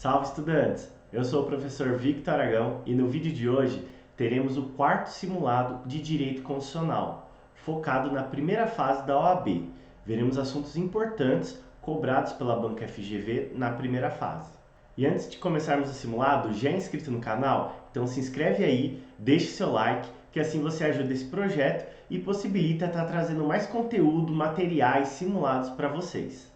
Salve, estudantes! Eu sou o professor Victor Aragão e no vídeo de hoje teremos o quarto simulado de Direito Constitucional, focado na primeira fase da OAB. Veremos assuntos importantes cobrados pela banca FGV na primeira fase. E antes de começarmos o simulado, já é inscrito no canal? Então se inscreve aí, deixe seu like, que assim você ajuda esse projeto e possibilita estar trazendo mais conteúdo, materiais simulados para vocês.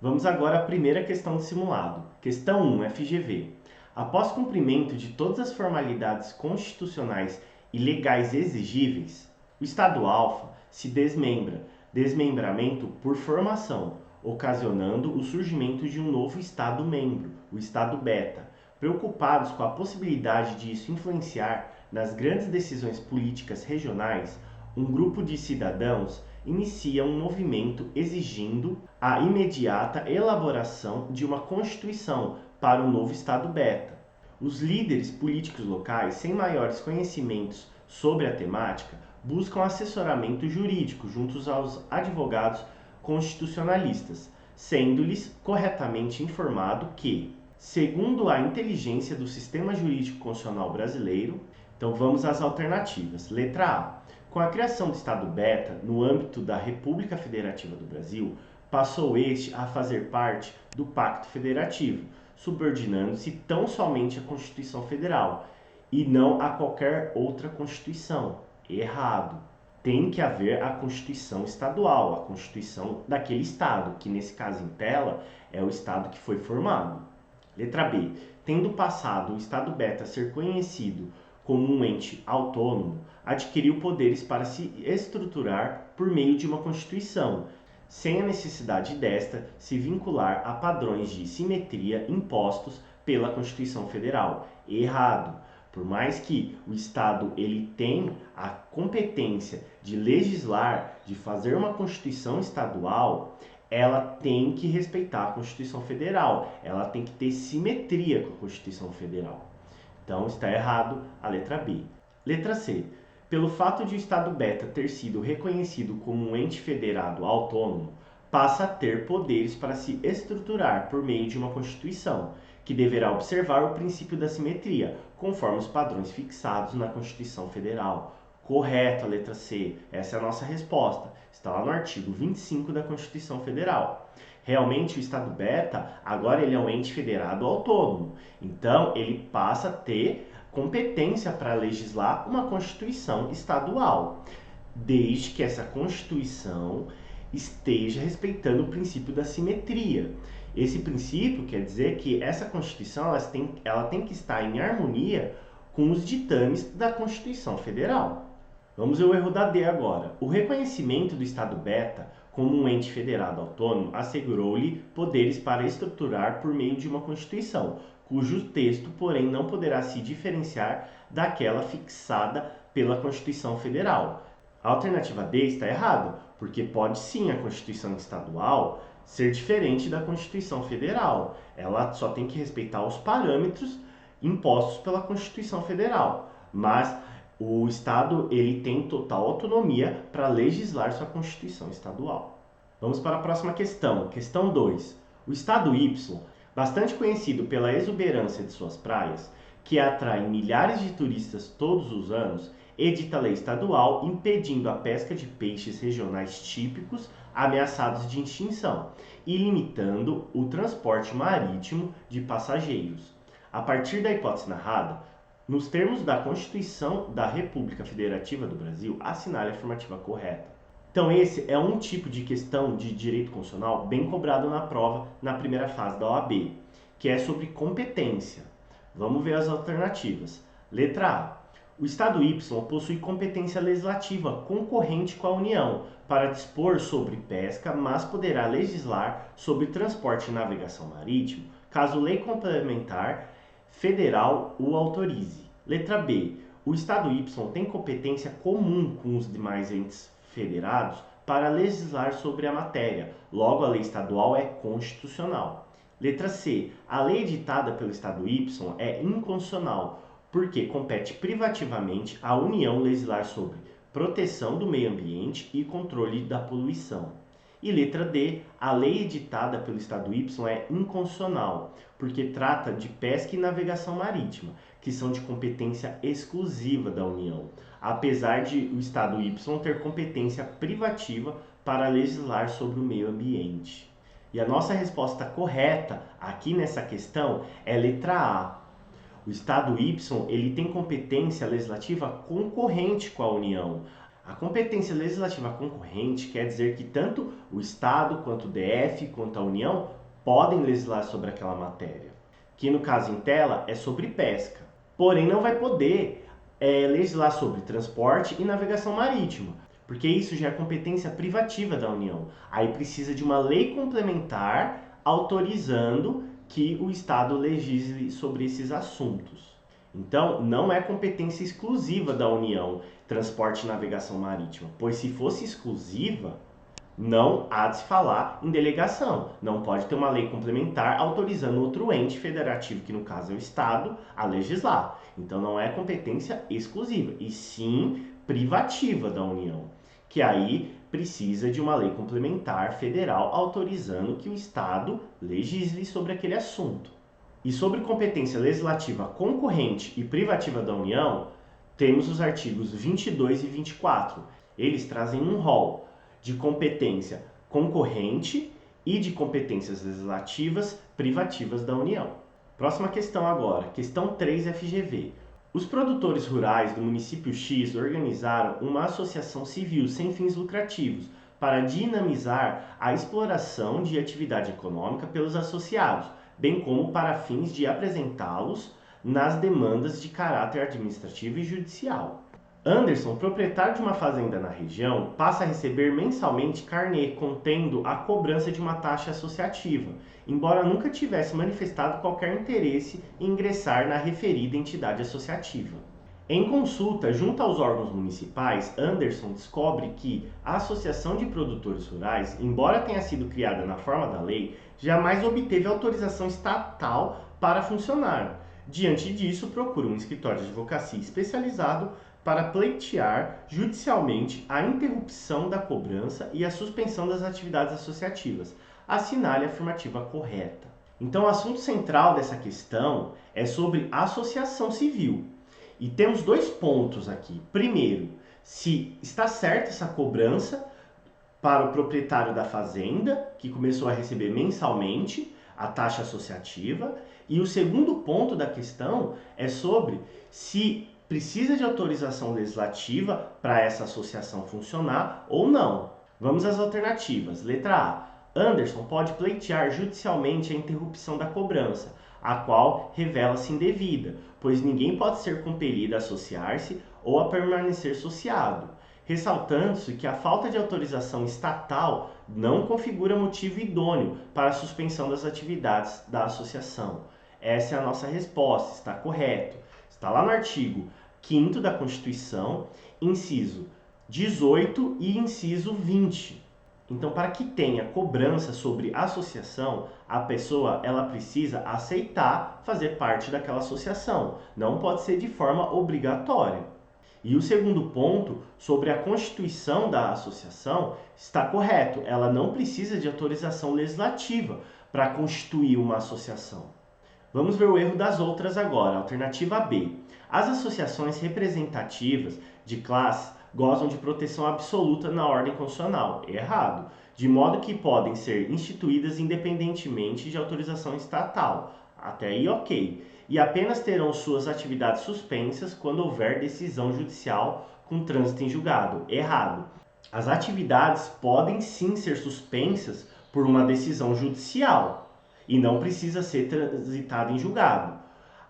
Vamos agora à primeira questão do simulado. Questão 1, FGV. Após cumprimento de todas as formalidades constitucionais e legais exigíveis, o Estado alfa se desmembra, desmembramento por formação, ocasionando o surgimento de um novo Estado membro, o Estado beta. Preocupados com a possibilidade de isso influenciar nas grandes decisões políticas regionais, um grupo de cidadãos inicia um movimento exigindo a imediata elaboração de uma Constituição para o novo Estado beta. Os líderes políticos locais, sem maiores conhecimentos sobre a temática, buscam assessoramento jurídico junto aos advogados constitucionalistas, sendo-lhes corretamente informado que, segundo a inteligência do sistema jurídico constitucional brasileiro, então vamos às alternativas. Letra A. Com a criação do Estado beta, no âmbito da República Federativa do Brasil, passou este a fazer parte do Pacto Federativo, subordinando-se tão somente à Constituição Federal e não a qualquer outra Constituição. Errado. Tem que haver a Constituição Estadual, a Constituição daquele Estado, que nesse caso em tela é o Estado que foi formado. Letra B. Tendo passado o Estado beta a ser conhecido como um ente autônomo, adquiriu poderes para se estruturar por meio de uma Constituição, sem a necessidade desta se vincular a padrões de simetria impostos pela Constituição Federal. Errado. Por mais que o Estado ele tenha a competência de legislar, de fazer uma Constituição estadual, ela tem que respeitar a Constituição Federal, ela tem que ter simetria com a Constituição Federal. Então está errado a letra B. Letra C. Pelo fato de o Estado beta ter sido reconhecido como um ente federado autônomo, passa a ter poderes para se estruturar por meio de uma Constituição, que deverá observar o princípio da simetria, conforme os padrões fixados na Constituição Federal. Correto a letra C. Essa é a nossa resposta. Está lá no artigo 25 da Constituição Federal. Realmente o Estado beta, agora ele é um ente federado autônomo. Então, ele passa a ter competência para legislar uma Constituição estadual, desde que essa Constituição esteja respeitando o princípio da simetria. Esse princípio quer dizer que essa Constituição ela tem que estar em harmonia com os ditames da Constituição Federal. Vamos ver o erro da D agora. O reconhecimento do Estado beta como um ente federado autônomo assegurou-lhe poderes para estruturar por meio de uma Constituição, cujo texto, porém, não poderá se diferenciar daquela fixada pela Constituição Federal. A alternativa D está errada, porque pode sim a Constituição estadual ser diferente da Constituição Federal. Ela só tem que respeitar os parâmetros impostos pela Constituição Federal, mas o Estado ele tem total autonomia para legislar sua Constituição estadual. Vamos para a próxima questão. Questão 2. O Estado Y, bastante conhecido pela exuberância de suas praias, que atrai milhares de turistas todos os anos, edita lei estadual impedindo a pesca de peixes regionais típicos ameaçados de extinção e limitando o transporte marítimo de passageiros. A partir da hipótese narrada, nos termos da Constituição da República Federativa do Brasil, assinale a afirmativa correta. Então esse é um tipo de questão de direito constitucional bem cobrado na prova na primeira fase da OAB, que é sobre competência. Vamos ver as alternativas. Letra A. O Estado Y possui competência legislativa concorrente com a União para dispor sobre pesca, mas poderá legislar sobre transporte e navegação marítimo, caso lei complementar federal o autorize. Letra B. O Estado Y tem competência comum com os demais entes federados para legislar sobre a matéria, logo a lei estadual é constitucional. Letra C. A lei editada pelo Estado Y é inconstitucional, porque compete privativamente à União legislar sobre proteção do meio ambiente e controle da poluição. E letra D, a lei editada pelo Estado Y é inconstitucional, porque trata de pesca e navegação marítima, que são de competência exclusiva da União, apesar de o Estado Y ter competência privativa para legislar sobre o meio ambiente. E a nossa resposta correta aqui nessa questão é letra A. O Estado Y ele tem competência legislativa concorrente com a União. A competência legislativa concorrente quer dizer que tanto o Estado, quanto o DF, quanto a União podem legislar sobre aquela matéria, que no caso em tela é sobre pesca. Porém, não vai poder legislar sobre transporte e navegação marítima, porque isso já é competência privativa da União. Aí precisa de uma lei complementar autorizando que o Estado legisle sobre esses assuntos. Então, não é competência exclusiva da União, transporte e navegação marítima, pois se fosse exclusiva, não há de se falar em delegação. Não pode ter uma lei complementar autorizando outro ente federativo, que no caso é o Estado, a legislar. Então, não é competência exclusiva, e sim privativa da União, que aí precisa de uma lei complementar federal autorizando que o Estado legisle sobre aquele assunto. E sobre competência legislativa concorrente e privativa da União, temos os artigos 22 e 24. Eles trazem um rol de competência concorrente e de competências legislativas privativas da União. Próxima questão agora, questão 3 FGV. Os produtores rurais do município X organizaram uma associação civil sem fins lucrativos para dinamizar a exploração de atividade econômica pelos associados, bem como para fins de apresentá-los nas demandas de caráter administrativo e judicial. Anderson, proprietário de uma fazenda na região, passa a receber mensalmente carnê contendo a cobrança de uma taxa associativa, embora nunca tivesse manifestado qualquer interesse em ingressar na referida entidade associativa. Em consulta junto aos órgãos municipais, Anderson descobre que a Associação de Produtores Rurais, embora tenha sido criada na forma da lei, jamais obteve autorização estatal para funcionar. Diante disso, procura um escritório de advocacia especializado para pleitear judicialmente a interrupção da cobrança e a suspensão das atividades associativas. Assinale a afirmativa correta. Então, o assunto central dessa questão é sobre associação civil. E temos dois pontos aqui. Primeiro, se está certa essa cobrança para o proprietário da fazenda, que começou a receber mensalmente a taxa associativa. E o segundo ponto da questão é sobre se precisa de autorização legislativa para essa associação funcionar ou não. Vamos às alternativas. Letra A. Anderson pode pleitear judicialmente a interrupção da cobrança, a qual revela-se indevida, pois ninguém pode ser compelido a associar-se ou a permanecer associado, ressaltando-se que a falta de autorização estatal não configura motivo idôneo para a suspensão das atividades da associação. Essa é a nossa resposta, está correto. Está lá no artigo 5º da Constituição, inciso 18 e inciso 20. Então, para que tenha cobrança sobre associação, a pessoa ela precisa aceitar fazer parte daquela associação. Não pode ser de forma obrigatória. E o segundo ponto, sobre a constituição da associação, está correto. Ela não precisa de autorização legislativa para constituir uma associação. Vamos ver o erro das outras agora. Alternativa B. As associações representativas de classes gozam de proteção absoluta na ordem constitucional. Errado. De modo que podem ser instituídas independentemente de autorização estatal. Até aí, ok. E apenas terão suas atividades suspensas quando houver decisão judicial com trânsito em julgado. Errado. As atividades podem sim ser suspensas por uma decisão judicial e não precisa ser transitada em julgado.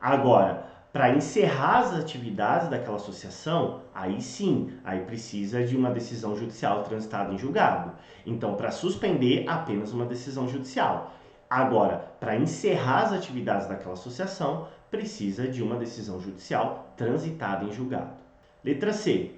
Agora, para encerrar as atividades daquela associação, aí sim, aí precisa de uma decisão judicial transitada em julgado. Então, para suspender, apenas uma decisão judicial. Agora, para encerrar as atividades daquela associação, precisa de uma decisão judicial transitada em julgado. Letra C.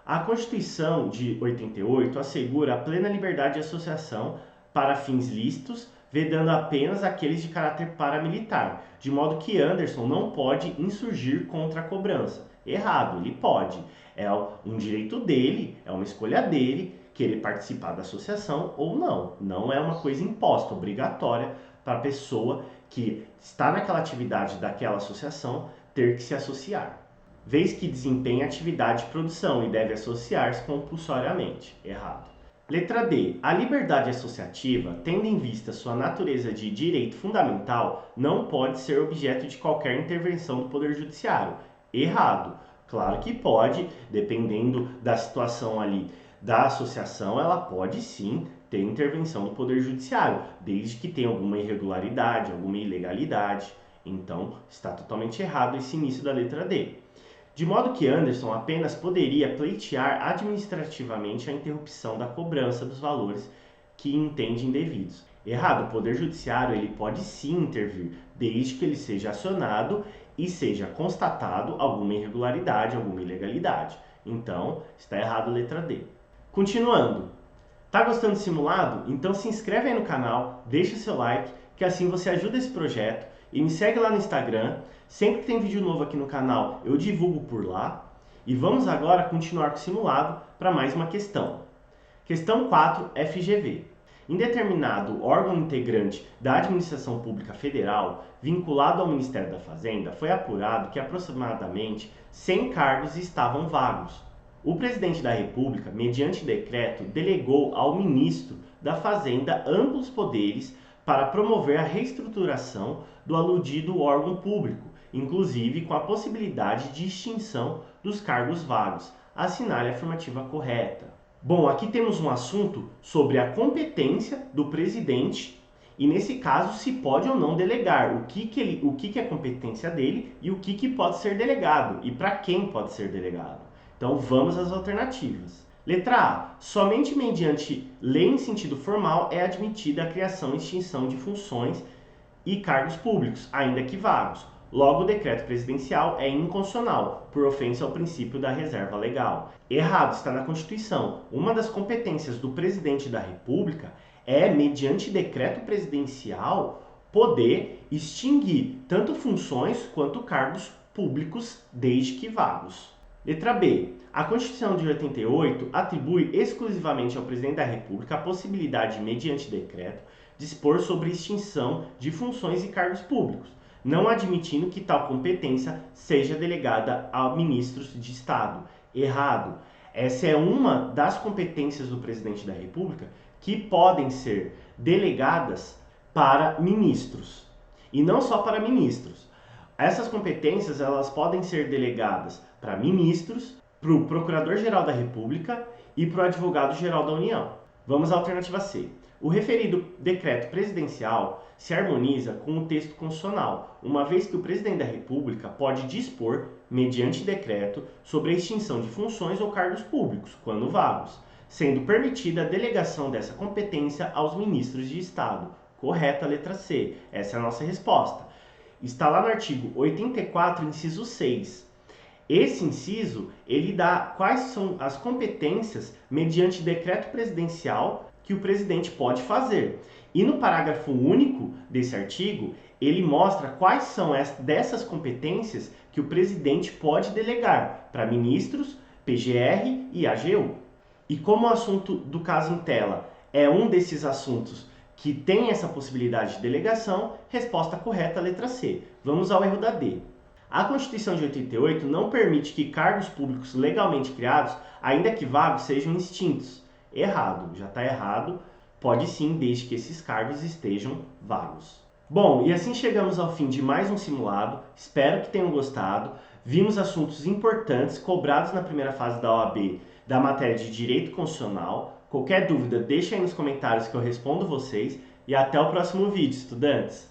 A Constituição de 88 assegura a plena liberdade de associação para fins lícitos, vedando apenas aqueles de caráter paramilitar, de modo que Anderson não pode insurgir contra a cobrança. Errado, ele pode. É um direito dele, é uma escolha dele querer participar da associação ou não. Não é uma coisa imposta, obrigatória para a pessoa que está naquela atividade daquela associação ter que se associar. Vez que desempenha atividade de produção e deve associar-se compulsoriamente. Errado. Letra D. A liberdade associativa, tendo em vista sua natureza de direito fundamental, não pode ser objeto de qualquer intervenção do Poder Judiciário. Errado. Claro que pode, dependendo da situação ali da associação, ela pode sim ter intervenção do Poder Judiciário, desde que tenha alguma irregularidade, alguma ilegalidade. Então, está totalmente errado esse início da letra D. De modo que Anderson apenas poderia pleitear administrativamente a interrupção da cobrança dos valores que entende indevidos. Errado, o Poder Judiciário ele pode sim intervir, desde que ele seja acionado e seja constatado alguma irregularidade, alguma ilegalidade. Então, está errado a letra D. Continuando, tá gostando do simulado? Então se inscreve aí no canal, deixa seu like, que assim você ajuda esse projeto e me segue lá no Instagram. Sempre que tem vídeo novo aqui no canal, eu divulgo por lá. E vamos agora continuar com o simulado para mais uma questão. Questão 4, FGV. Em determinado órgão integrante da Administração Pública Federal, vinculado ao Ministério da Fazenda, foi apurado que aproximadamente 100 cargos estavam vagos. O presidente da República, mediante decreto, delegou ao ministro da Fazenda amplos poderes para promover a reestruturação do aludido órgão público, inclusive com a possibilidade de extinção dos cargos vagos. Assinale a afirmativa correta. Bom, aqui temos um assunto sobre a competência do presidente e nesse caso se pode ou não delegar, o que é competência dele e o que pode ser delegado e para quem pode ser delegado. Então vamos às alternativas. Letra A. Somente mediante lei em sentido formal é admitida a criação e extinção de funções e cargos públicos, ainda que vagos. Logo, o decreto presidencial é inconstitucional, por ofensa ao princípio da reserva legal. Errado, está na Constituição. Uma das competências do presidente da República é, mediante decreto presidencial, poder extinguir tanto funções quanto cargos públicos, desde que vagos. Letra B. A Constituição de 88 atribui exclusivamente ao presidente da República a possibilidade de, mediante decreto, dispor sobre extinção de funções e cargos públicos, não admitindo que tal competência seja delegada a ministros de Estado. Errado. Essa é uma das competências do presidente da República que podem ser delegadas para ministros, e não só para ministros. Essas competências elas podem ser delegadas para ministros, para o Procurador-Geral da República e para o Advogado-Geral da União. Vamos à alternativa C. O referido decreto presidencial se harmoniza com o texto constitucional, uma vez que o presidente da República pode dispor, mediante decreto, sobre a extinção de funções ou cargos públicos, quando vagos, sendo permitida a delegação dessa competência aos ministros de Estado. Correta a letra C. Essa é a nossa resposta. Está lá no artigo 84, inciso 6. Esse inciso, ele dá quais são as competências mediante decreto presidencial que o presidente pode fazer. E no parágrafo único desse artigo, ele mostra quais são dessas competências que o presidente pode delegar para ministros, PGR e AGU. E como o assunto do caso em tela é um desses assuntos que tem essa possibilidade de delegação, resposta correta, letra C. Vamos ao erro da D. A Constituição de 88 não permite que cargos públicos legalmente criados, ainda que vagos, sejam extintos. Errado, já está errado. Pode sim, desde que esses cargos estejam vagos. Bom, e assim chegamos ao fim de mais um simulado. Espero que tenham gostado. Vimos assuntos importantes cobrados na primeira fase da OAB da matéria de Direito Constitucional. Qualquer dúvida, deixa aí nos comentários que eu respondo vocês. E até o próximo vídeo, estudantes!